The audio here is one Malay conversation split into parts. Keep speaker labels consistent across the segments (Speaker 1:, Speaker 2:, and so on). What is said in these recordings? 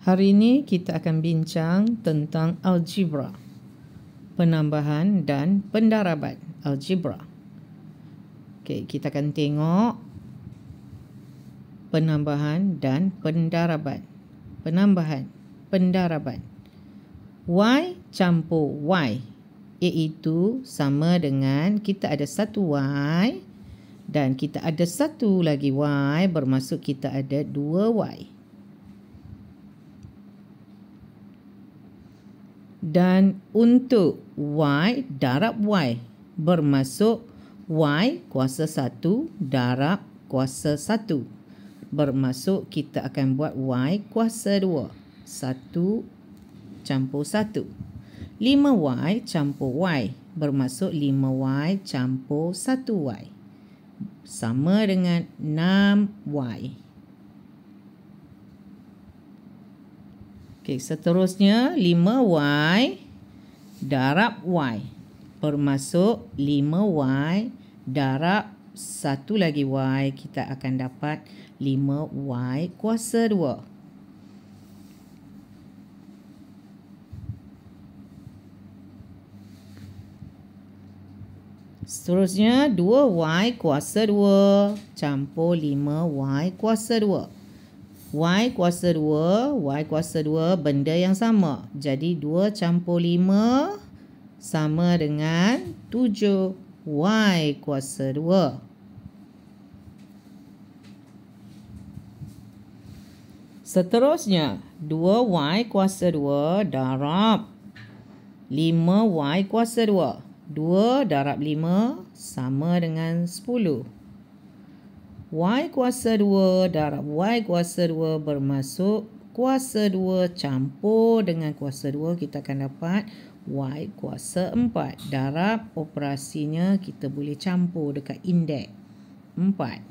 Speaker 1: Hari ini kita akan bincang tentang algebra, penambahan dan pendaraban algebra. Okey, kita akan tengok penambahan dan pendaraban. Penambahan, pendaraban. Y campur Y iaitu sama dengan kita ada satu Y dan kita ada satu lagi Y, bermaksud kita ada dua Y. Dan untuk Y darab Y, bermaksud Y kuasa 1 darab kuasa 1. Bermaksud kita akan buat Y kuasa 2. 1 campur 1. 5Y campur Y, bermaksud 5Y campur 1Y. Sama dengan 6Y. Okey, seterusnya 5Y darab Y, bermaksud 5Y darab satu lagi Y, kita akan dapat 5Y kuasa 2. Seterusnya 2Y kuasa 2 campur 5Y kuasa 2. Y kuasa 2, Y kuasa 2 benda yang sama. Jadi 2 campur 5 sama dengan 7. Y kuasa 2. Seterusnya 2Y kuasa 2 darab 5Y kuasa 2. 2 darab 5 sama dengan 10. Y kuasa 2 darab Y kuasa 2 bermaksud kuasa 2 campur dengan kuasa 2, kita akan dapat Y kuasa 4. Darab operasinya kita boleh campur dekat indeks 4.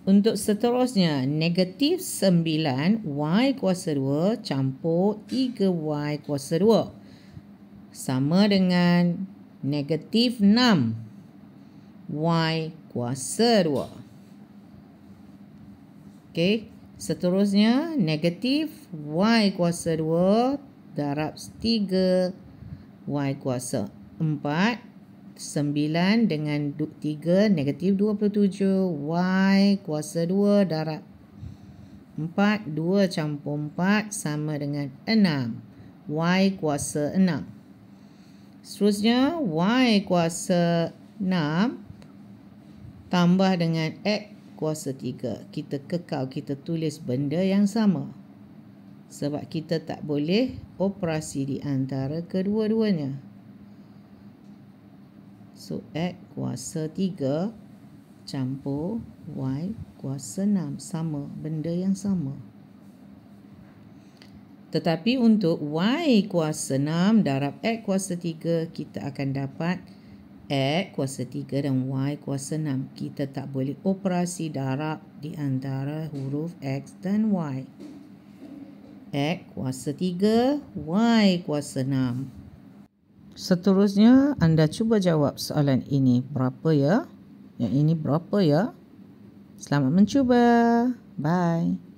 Speaker 1: Untuk seterusnya, negatif 9 Y kuasa 2 campur 3Y kuasa 2. Sama dengan negatif 6 Y kuasa 2. Okey, seterusnya negatif Y kuasa 2 darab 3 Y kuasa 4. 9 dengan 3 negatif 27 Y kuasa 2 darab 4. 2 campur 4 sama dengan 6 Y kuasa 6. Seterusnya Y kuasa 6 tambah dengan X kuasa 3. Kita kekal, kita tulis benda yang sama. Sebab kita tak boleh operasi di antara kedua-duanya. So, X kuasa 3 campur Y kuasa 6. Sama, benda yang sama. Tetapi untuk Y kuasa 6 darab X kuasa 3, kita akan dapat X kuasa 3 dan Y kuasa 6. Kita tak boleh operasi darab di antara huruf X dan Y. X kuasa 3, Y kuasa 6. Seterusnya, anda cuba jawab soalan ini. Berapa ya? Yang ini berapa ya? Selamat mencuba. Bye.